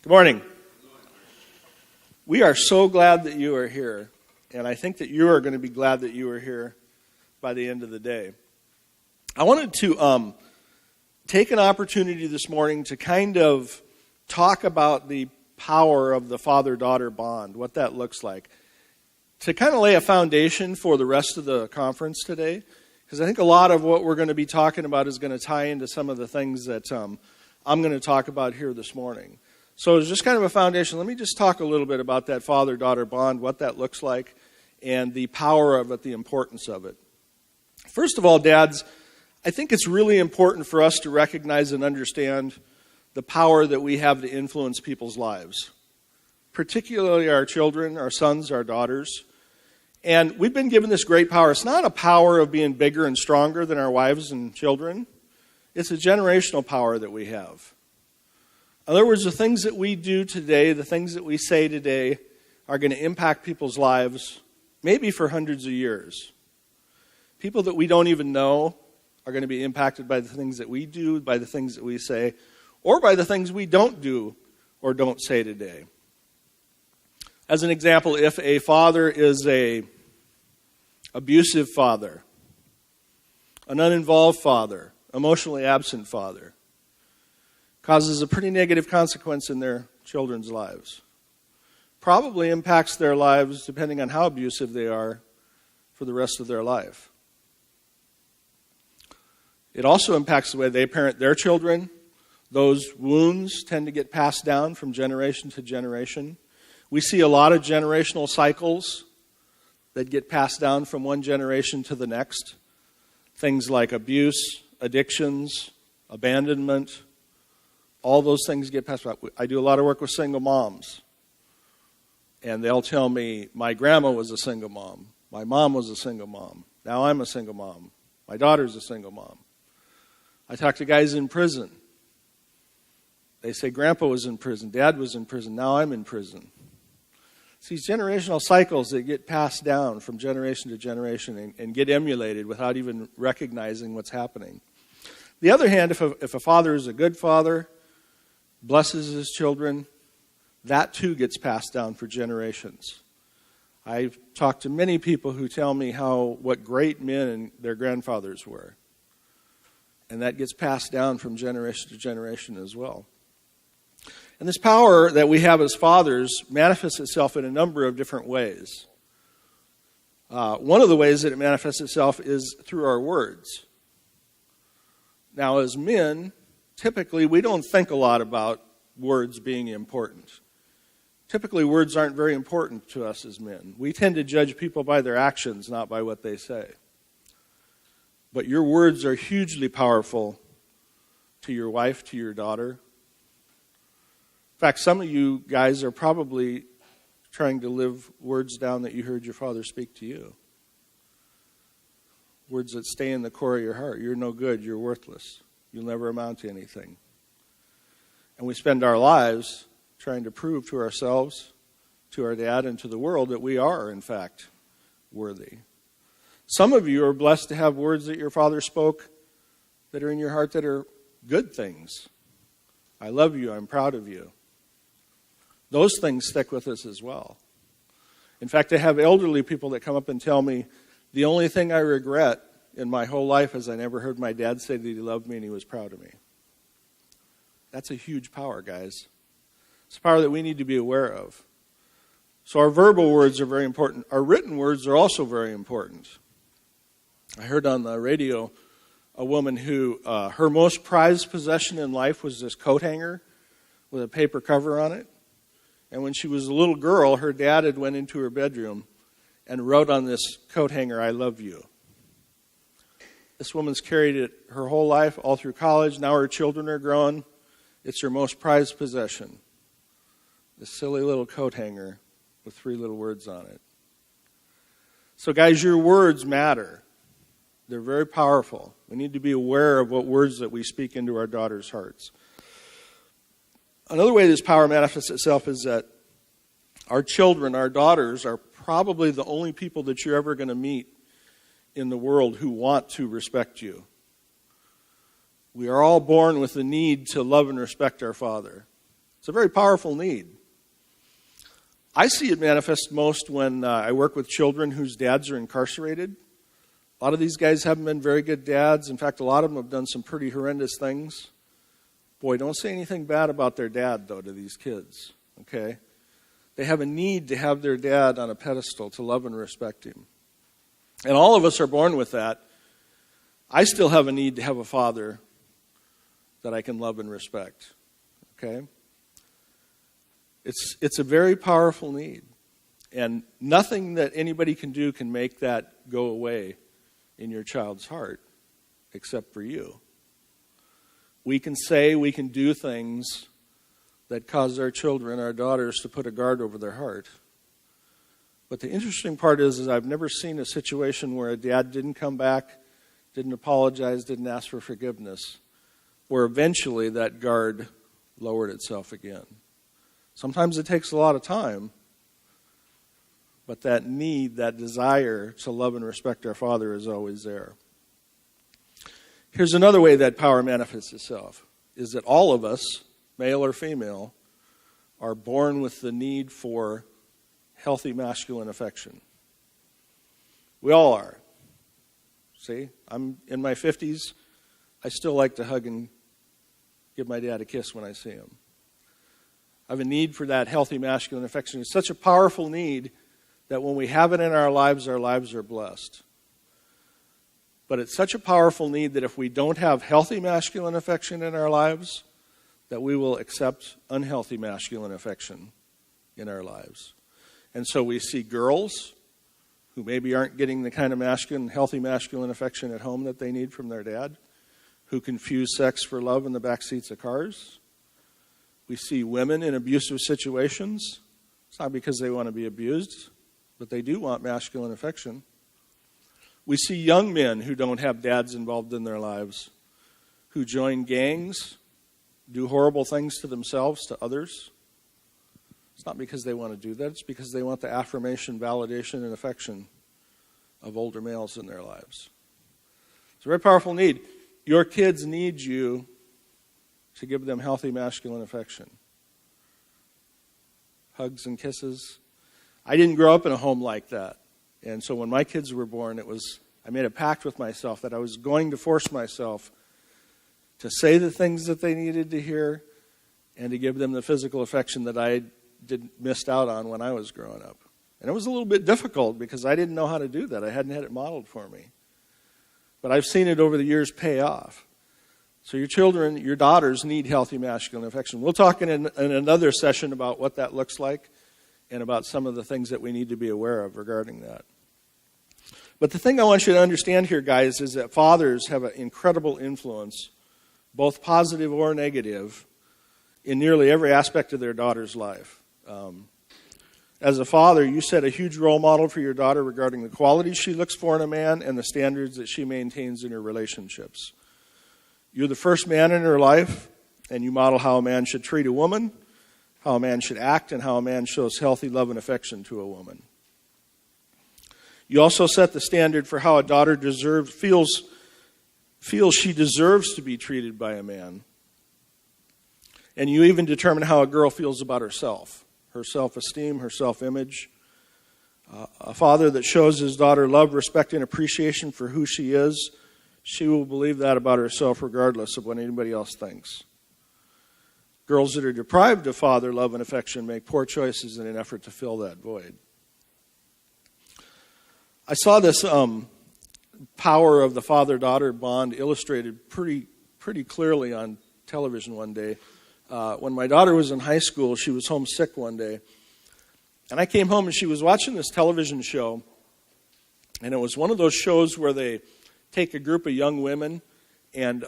Good morning. We are so glad that you are here, and I think that you are going to be glad that you are here by the end of the day. I wanted to take an opportunity this morning to kind of talk about the power of the father-daughter bond, what that looks like, to kind of lay a foundation for the rest of the conference today, because I think a lot of what we're going to be talking about is going to tie into some of the things that I'm going to talk about here this morning. So it's just kind of a foundation. Let me just talk a little bit about that father-daughter bond, what that looks like, and the power of it, the importance of it. First of all, dads, I think it's really important for us to recognize and understand the power that we have to influence people's lives, particularly our children, our sons, our daughters. And we've been given this great power. It's not a power of being bigger and stronger than our wives and children. It's a generational power that we have. In other words, the things that we do today, the things that we say today, are going to impact people's lives maybe for hundreds of years. People that we don't even know are going to be impacted by the things that we do, by the things that we say, or by the things we don't do or don't say today. As an example, if a father is an abusive father, an uninvolved father, emotionally absent father, causes a pretty negative consequence in their children's lives. Probably impacts their lives, depending on how abusive they are, for the rest of their life. It also impacts the way they parent their children. Those wounds tend to get passed down from generation to generation. We see a lot of generational cycles that get passed down from one generation to the next. Things like abuse, addictions, abandonment, all those things get passed down. I do a lot of work with single moms. And they'll tell me, my grandma was a single mom. My mom was a single mom. Now I'm a single mom. My daughter's a single mom. I talk to guys in prison. They say, Grandpa was in prison. Dad was in prison. Now I'm in prison. It's these generational cycles that get passed down from generation to generation and get emulated without even recognizing what's happening. The other hand, if a father is a good father, blesses his children, that too gets passed down for generations. I've talked to many people who tell me what great men their grandfathers were. And that gets passed down from generation to generation as well. And this power that we have as fathers manifests itself in a number of different ways. One of the ways that it manifests itself is through our words. Now, as men, typically we don't think a lot about words being important. Typically, words aren't very important to us as men. We tend to judge people by their actions, not by what they say. But your words are hugely powerful to your wife, to your daughter. In fact, some of you guys are probably trying to live words down that you heard your father speak to you. Words that stay in the core of your heart. You're no good. You're worthless. You'll never amount to anything. And we spend our lives trying to prove to ourselves, to our dad, and to the world that we are, in fact, worthy. Some of you are blessed to have words that your father spoke that are in your heart that are good things. I love you. I'm proud of you. Those things stick with us as well. In fact, I have elderly people that come up and tell me, the only thing I regret in my whole life is I never heard my dad say that he loved me and he was proud of me. That's a huge power, guys. It's a power that we need to be aware of. So our verbal words are very important. Our written words are also very important. I heard on the radio a woman who, her most prized possession in life was this coat hanger with a paper cover on it. And when she was a little girl, her dad had went into her bedroom and wrote on this coat hanger, I love you. This woman's carried it her whole life, all through college. Now her children are grown. It's her most prized possession. This silly little coat hanger with 3 little words on it. So guys, your words matter. They're very powerful. We need to be aware of what words that we speak into our daughters' hearts. Another way this power manifests itself is that our children, our daughters, are probably the only people that you're ever going to meet in the world who want to respect you. We are all born with the need to love and respect our Father. It's It's a very powerful need. I see it manifest most when I work with children whose dads are incarcerated. A lot of these guys haven't been very good dads. In fact, a lot of them have done some pretty horrendous things. Boy, don't say anything bad about their dad, though, to these kids, okay? They have a need to have their dad on a pedestal, to love and respect him. And all of us are born with that. I still have a need to have a father that I can love and respect, okay? It's a very powerful need. And nothing that anybody can do can make that go away in your child's heart except for you. We can say, we can do things that cause our children, our daughters, to put a guard over their heart. But the interesting part is I've never seen a situation where a dad didn't come back, didn't apologize, didn't ask for forgiveness, where eventually that guard lowered itself again. Sometimes it takes a lot of time, but that need, that desire to love and respect our Father is always there. Here's another way that power manifests itself, is that all of us, male or female, are born with the need for healthy masculine affection. We all are. See, I'm in my 50s. I still like to hug and give my dad a kiss when I see him. I have a need for that healthy masculine affection. It's such a powerful need that when we have it in our lives are blessed. But it's such a powerful need that if we don't have healthy masculine affection in our lives, that we will accept unhealthy masculine affection in our lives. And so we see girls who maybe aren't getting the kind of healthy masculine affection at home that they need from their dad, who confuse sex for love in the back seats of cars. We see women in abusive situations. It's not because they want to be abused, but they do want masculine affection. We see young men who don't have dads involved in their lives, who join gangs, do horrible things to themselves, to others. It's not because they want to do that. It's because they want the affirmation, validation, and affection of older males in their lives. It's a very powerful need. Your kids need you to give them healthy masculine affection. Hugs and kisses. I didn't grow up in a home like that. And so when my kids were born, I made a pact with myself that I was going to force myself to say the things that they needed to hear and to give them the physical affection that I missed out on when I was growing up. And it was a little bit difficult because I didn't know how to do that. I hadn't had it modeled for me. But I've seen it over the years pay off. So your children, your daughters need healthy masculine affection. We'll talk in another session about what that looks like and about some of the things that we need to be aware of regarding that. But the thing I want you to understand here, guys, is that fathers have an incredible influence, both positive or negative, in nearly every aspect of their daughter's life. As a father, you set a huge role model for your daughter regarding the qualities she looks for in a man and the standards that she maintains in her relationships. You're the first man in her life, and you model how a man should treat a woman, how a man should act, and how a man shows healthy love and affection to a woman. You also set the standard for how a daughter feels she deserves to be treated by a man. And you even determine how a girl feels about herself, her self-esteem, her self-image. A father that shows his daughter love, respect, and appreciation for who she is, she will believe that about herself regardless of what anybody else thinks. Girls that are deprived of father love and affection make poor choices in an effort to fill that void. I saw this power of the father-daughter bond illustrated pretty clearly on television one day. When my daughter was in high school, she was homesick one day. And I came home and she was watching this television show. And it was one of those shows where they take a group of young women and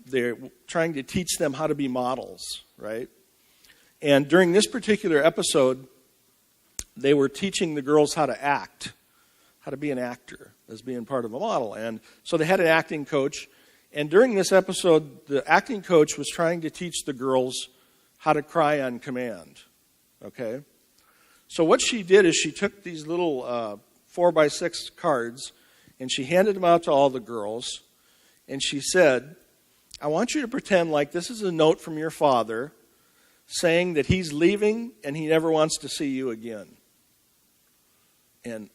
they're trying to teach them how to be models, right? And during this particular episode, they were teaching the girls how to act, how to be an actor as being part of a model. And so they had an acting coach. And during this episode, the acting coach was trying to teach the girls how to cry on command, okay? So what she did is she took these little 4x6 cards and she handed them out to all the girls. And she said, I want you to pretend like this is a note from your father saying that he's leaving and he never wants to see you again. And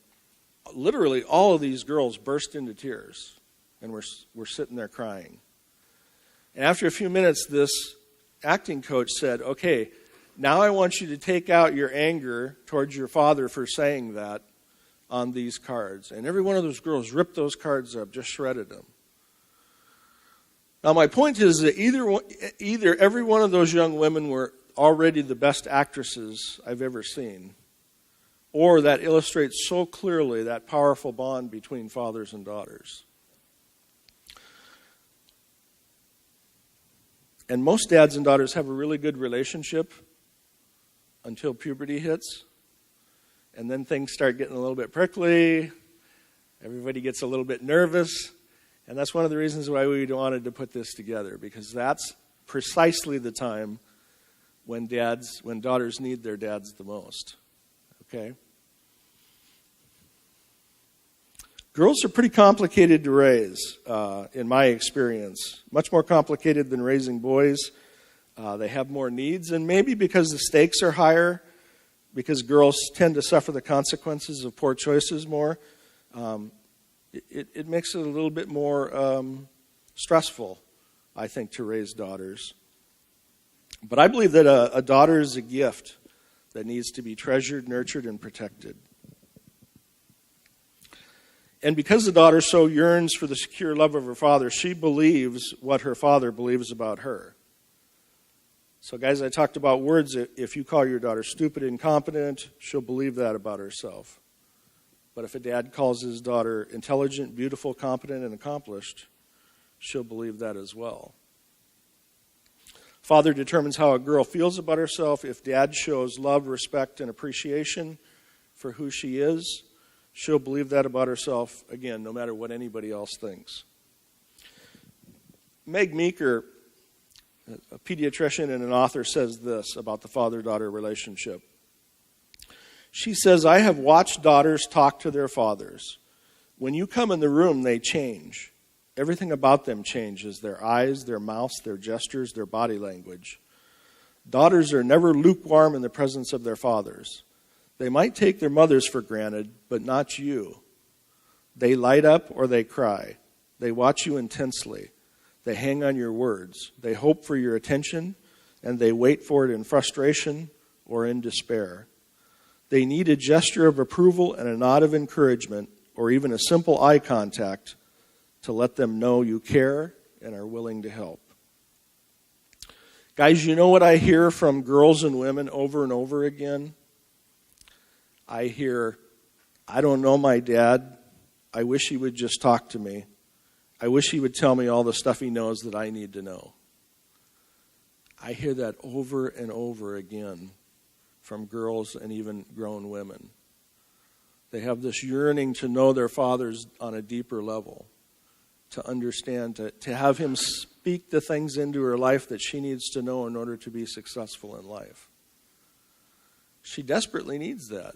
literally all of these girls burst into tears, and we're sitting there crying. And after a few minutes, this acting coach said, okay, now I want you to take out your anger towards your father for saying that on these cards. And every one of those girls ripped those cards up, just shredded them. Now my point is that either every one of those young women were already the best actresses I've ever seen, or that illustrates so clearly that powerful bond between fathers and daughters. And most dads and daughters have a really good relationship until puberty hits. And then things start getting a little bit prickly. Everybody gets a little bit nervous. And that's one of the reasons why we wanted to put this together, because that's precisely the time when daughters need their dads the most. Okay? Girls are pretty complicated to raise, in my experience. Much more complicated than raising boys. They have more needs, and maybe because the stakes are higher, because girls tend to suffer the consequences of poor choices more, it makes it a little bit more stressful, I think, to raise daughters. But I believe that a daughter is a gift that needs to be treasured, nurtured, and protected. And because the daughter so yearns for the secure love of her father, she believes what her father believes about her. So guys, I talked about words. If you call your daughter stupid, incompetent, she'll believe that about herself. But if a dad calls his daughter intelligent, beautiful, competent, and accomplished, she'll believe that as well. Father determines how a girl feels about herself. If dad shows love, respect, and appreciation for who she is, she'll believe that about herself, again, no matter what anybody else thinks. Meg Meeker, a pediatrician and an author, says this about the father-daughter relationship. She says, I have watched daughters talk to their fathers. When you come in the room, they change. Everything about them changes. Their eyes, their mouths, their gestures, their body language. Daughters are never lukewarm in the presence of their fathers. They might take their mothers for granted, but not you. They light up or they cry. They watch you intensely. They hang on your words. They hope for your attention, and they wait for it in frustration or in despair. They need a gesture of approval and a nod of encouragement, or even a simple eye contact to let them know you care and are willing to help. Guys, you know what I hear from girls and women over and over again? I hear, I don't know my dad. I wish he would just talk to me. I wish he would tell me all the stuff he knows that I need to know. I hear that over and over again from girls and even grown women. They have this yearning to know their fathers on a deeper level, to understand, to have him speak the things into her life that she needs to know in order to be successful in life. She desperately needs that.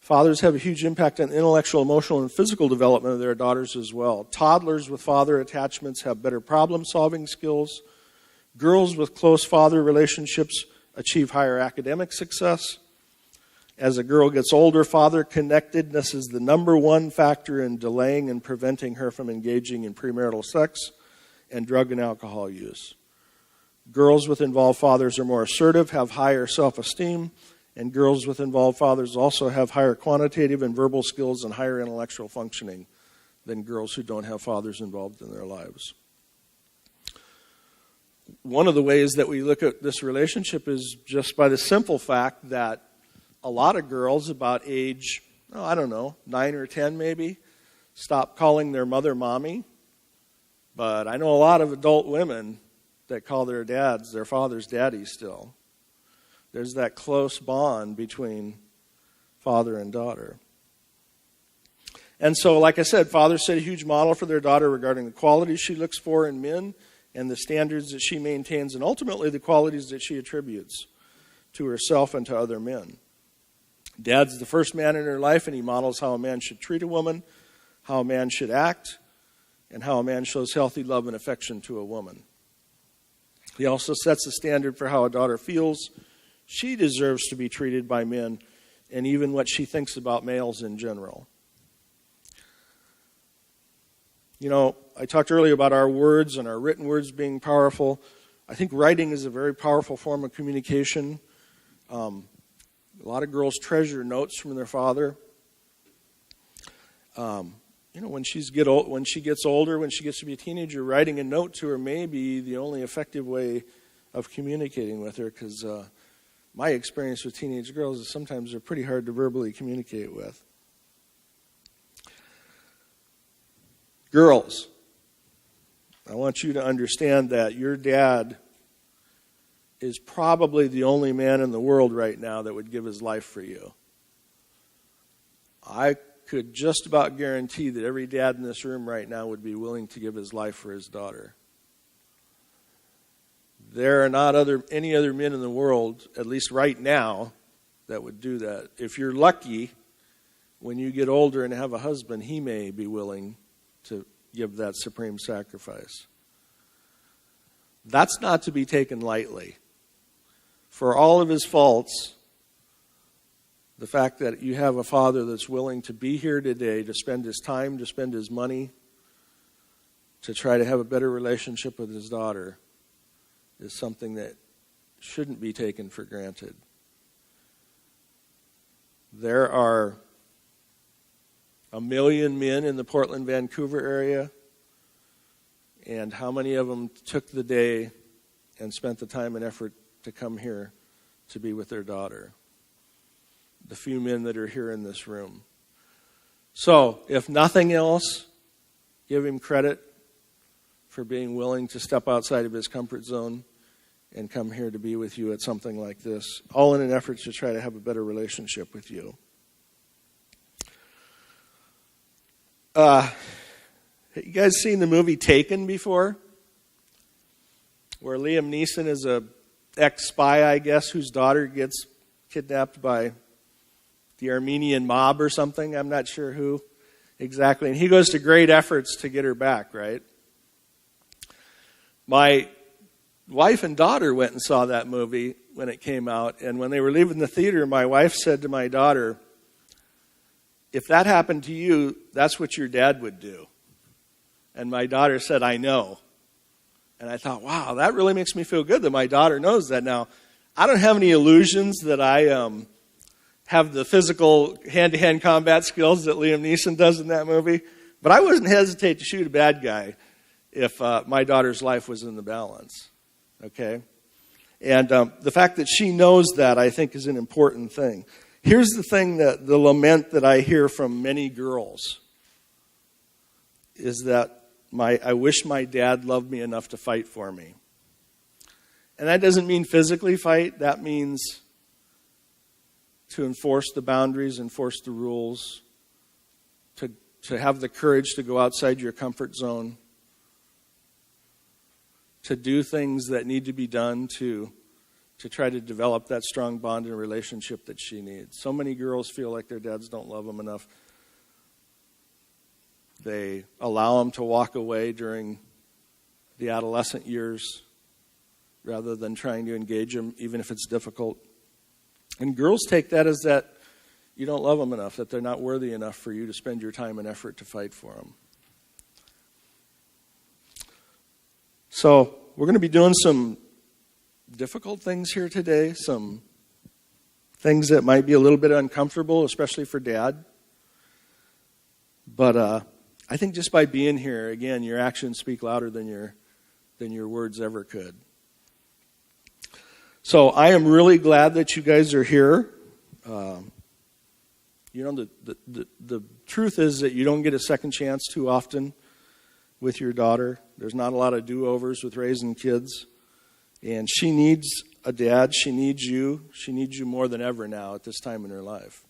Fathers have a huge impact on intellectual, emotional, and physical development of their daughters as well. Toddlers with father attachments have better problem-solving skills. Girls with close father relationships achieve higher academic success. As a girl gets older, father connectedness is the number one factor in delaying and preventing her from engaging in premarital sex and drug and alcohol use. Girls with involved fathers are more assertive, have higher self-esteem, and girls with involved fathers also have higher quantitative and verbal skills and higher intellectual functioning than girls who don't have fathers involved in their lives. One of the ways that we look at this relationship is just by the simple fact that a lot of girls about age, 9 or 10 maybe, stop calling their mother mommy. But I know a lot of adult women that call their fathers daddy still. There's that close bond between father and daughter. And so, like I said, fathers set a huge model for their daughter regarding the qualities she looks for in men and the standards that she maintains, and ultimately the qualities that she attributes to herself and to other men. Dad's the first man in her life, and he models how a man should treat a woman, how a man should act, and how a man shows healthy love and affection to a woman. He also sets a standard for how a daughter feels she deserves to be treated by men, and even what she thinks about males in general. You know, I talked earlier about our words and our written words being powerful. I think writing is a very powerful form of communication. A lot of girls treasure notes from their father. You know, when she gets older, when she gets to be a teenager, writing a note to her may be the only effective way of communicating with her, because my experience with teenage girls is sometimes they're pretty hard to verbally communicate with. Girls, I want you to understand that your dad is probably the only man in the world right now that would give his life for you. I could just about guarantee that every dad in this room right now would be willing to give his life for his daughter. There are not any other men in the world, at least right now, that would do that. If you're lucky, when you get older and have a husband, he may be willing to give that supreme sacrifice. That's not to be taken lightly. For all of his faults, the fact that you have a father that's willing to be here today, to spend his time, to spend his money, to try to have a better relationship with his daughter, is something that shouldn't be taken for granted. There are 1 million men in the Portland, Vancouver area, and how many of them took the day and spent the time and effort to come here to be with their daughter? The few men that are here in this room. So, if nothing else, give him credit for being willing to step outside of his comfort zone and come here to be with you at something like this, all in an effort to try to have a better relationship with you. You guys seen the movie Taken before? Where Liam Neeson is a ex-spy, I guess, whose daughter gets kidnapped by the Armenian mob or something. I'm not sure who exactly. And he goes to great efforts to get her back, right? My wife and daughter went and saw that movie when it came out. And when they were leaving the theater, my wife said to my daughter, "If that happened to you, that's what your dad would do." And my daughter said, "I know." And I thought, wow, that really makes me feel good that my daughter knows that. Now, I don't have any illusions that I have the physical hand-to-hand combat skills that Liam Neeson does in that movie. But I wouldn't hesitate to shoot a bad guy if my daughter's life was in the balance. Okay? And the fact that she knows that, I think, is an important thing. Here's the thing, that the lament that I hear from many girls is that I wish my dad loved me enough to fight for me. And that doesn't mean physically fight. That means to enforce the boundaries, enforce the rules, to have the courage to go outside your comfort zone, to do things that need to be done to try to develop that strong bond and relationship that she needs. So many girls feel like their dads don't love them enough. They allow them to walk away during the adolescent years rather than trying to engage them, even if it's difficult. And girls take that as that you don't love them enough, that they're not worthy enough for you to spend your time and effort to fight for them. So we're going to be doing some difficult things here today, some things that might be a little bit uncomfortable, especially for Dad. But I think just by being here, again, your actions speak louder than your words ever could. So I am really glad that you guys are here. The truth is that you don't get a second chance too often with your daughter. There's not a lot of do-overs with raising kids. And she needs a dad. She needs you. She needs you more than ever now at this time in her life.